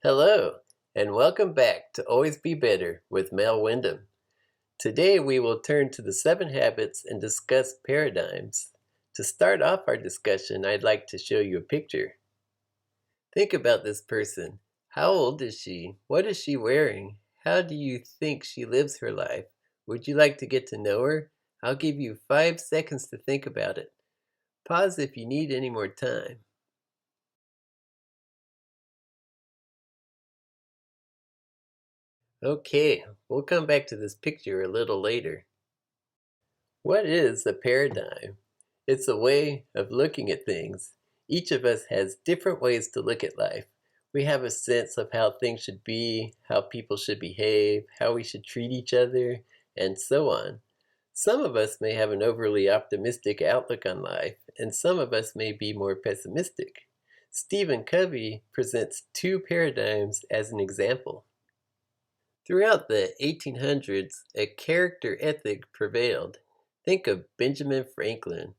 Hello, and welcome back to Always Be Better with Mel Wyndham. Today we will turn to the 7 habits and discuss paradigms. To start off our discussion, I'd like to show you a picture. Think about this person. How old is she? What is she wearing? How do you think she lives her life? Would you like to get to know her? I'll give you 5 seconds to think about it. Pause if you need any more time. Okay, we'll come back to this picture a little later. What is a paradigm? It's a way of looking at things. Each of us has different ways to look at life. We have a sense of how things should be, how people should behave, how we should treat each other, and so on. Some of us may have an overly optimistic outlook on life, and some of us may be more pessimistic. Stephen Covey presents 2 paradigms as an example. Throughout the 1800s, a character ethic prevailed. Think of Benjamin Franklin.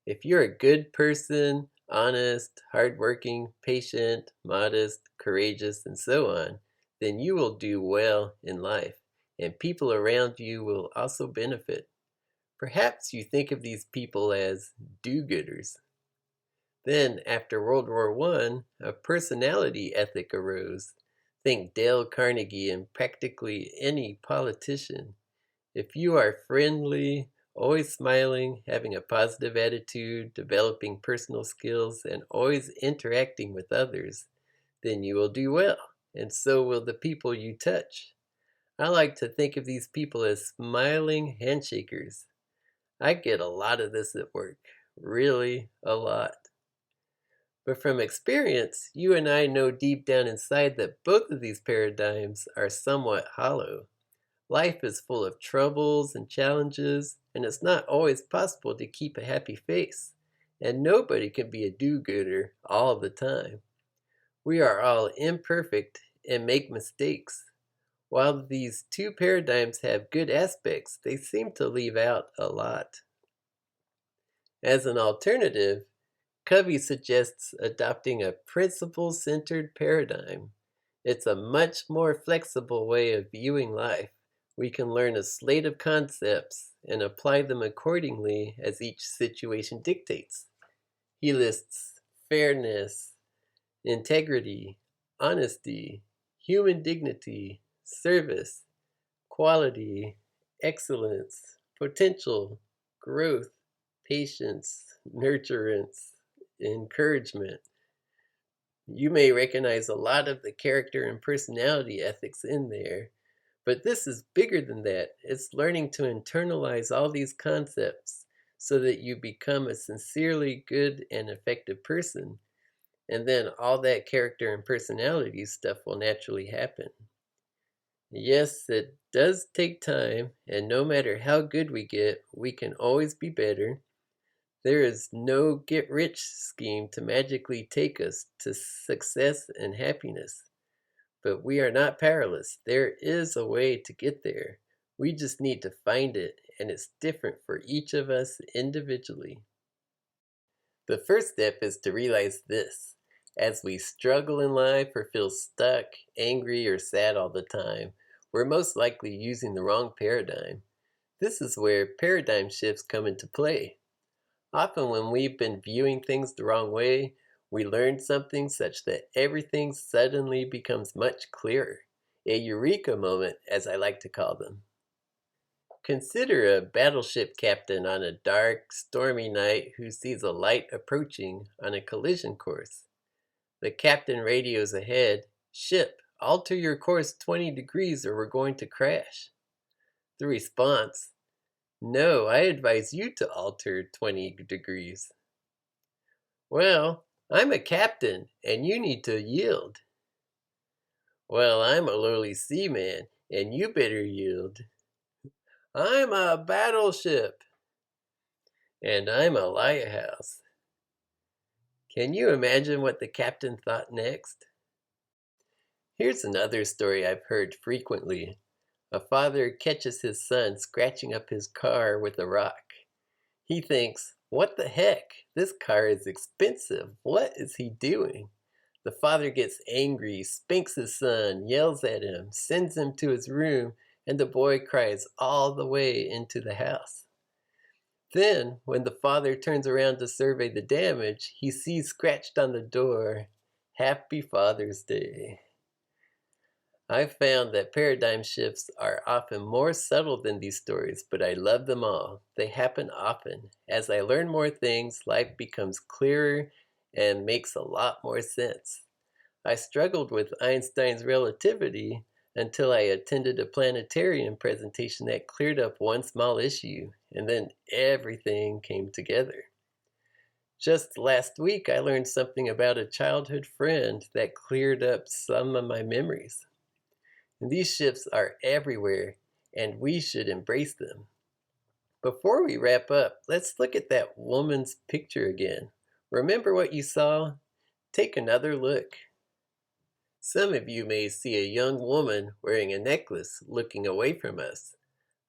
If you're a good person, honest, hardworking, patient, modest, courageous, and so on, then you will do well in life, and people around you will also benefit. Perhaps you think of these people as do-gooders. Then, after World War I, a personality ethic arose. Think Dale Carnegie and practically any politician. If you are friendly, always smiling, having a positive attitude, developing personal skills, and always interacting with others, then you will do well, and so will the people you touch. I like to think of these people as smiling handshakers. I get a lot of this at work, really a lot. But from experience, you and I know deep down inside that both of these paradigms are somewhat hollow. Life is full of troubles and challenges, and it's not always possible to keep a happy face. And nobody can be a do-gooder all the time. We are all imperfect and make mistakes. While these 2 paradigms have good aspects, they seem to leave out a lot. As an alternative, Covey suggests adopting a principle-centered paradigm. It's a much more flexible way of viewing life. We can learn a slate of concepts and apply them accordingly as each situation dictates. He lists fairness, integrity, honesty, human dignity, service, quality, excellence, potential, growth, patience, nurturance, encouragement. You may recognize a lot of the character and personality ethics in there, but this is bigger than that. It's learning to internalize all these concepts so that you become a sincerely good and effective person, and then all that character and personality stuff will naturally happen. Yes, it does take time, and no matter how good we get, we can always be better. There is no get-rich scheme to magically take us to success and happiness. But we are not powerless. There is a way to get there. We just need to find it, and it's different for each of us individually. The first step is to realize this. As we struggle in life or feel stuck, angry, or sad all the time, we're most likely using the wrong paradigm. This is where paradigm shifts come into play. Often when we've been viewing things the wrong way, we learn something such that everything suddenly becomes much clearer. A eureka moment, as I like to call them. Consider a battleship captain on a dark, stormy night who sees a light approaching on a collision course. The captain radios ahead, "Ship, alter your course 20 degrees or we're going to crash." The response, "No, I advise you to alter 20 degrees." "Well, I'm a captain, and you need to yield." "Well, I'm a lowly seaman, and you better yield." "I'm a battleship." "And I'm a lighthouse." Can you imagine what the captain thought next? Here's another story I've heard frequently. A father catches his son scratching up his car with a rock. He thinks, "What the heck? This car is expensive. What is he doing?" The father gets angry, spanks his son, yells at him, sends him to his room, and the boy cries all the way into the house. Then, when the father turns around to survey the damage, he sees scratched on the door, "Happy Father's Day." I've found that paradigm shifts are often more subtle than these stories, but I love them all. They happen often. As I learn more things, life becomes clearer and makes a lot more sense. I struggled with Einstein's relativity until I attended a planetarium presentation that cleared up one small issue, and then everything came together. Just last week, I learned something about a childhood friend that cleared up some of my memories. And these shifts are everywhere, and we should embrace them. Before we wrap up, let's look at that woman's picture again. Remember what you saw? Take another look. Some of you may see a young woman wearing a necklace looking away from us.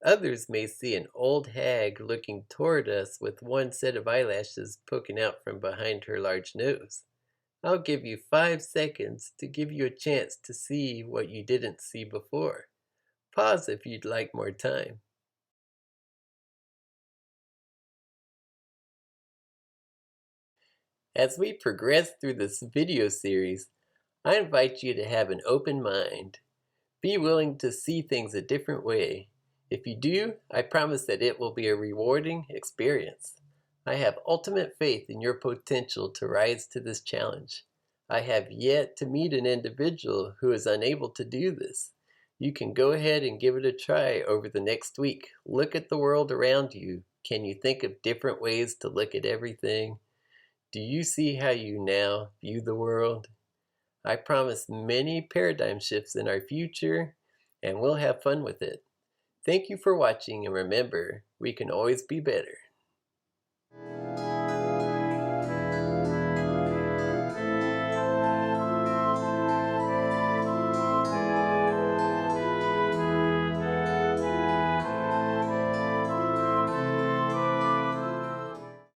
Others may see an old hag looking toward us with one set of eyelashes poking out from behind her large nose. I'll give you 5 seconds to give you a chance to see what you didn't see before. Pause if you'd like more time. As we progress through this video series, I invite you to have an open mind. Be willing to see things a different way. If you do, I promise that it will be a rewarding experience. I have ultimate faith in your potential to rise to this challenge. I have yet to meet an individual who is unable to do this. You can go ahead and give it a try over the next week. Look at the world around you. Can you think of different ways to look at everything? Do you see how you now view the world? I promise many paradigm shifts in our future, and we'll have fun with it. Thank you for watching, and remember, we can always be better.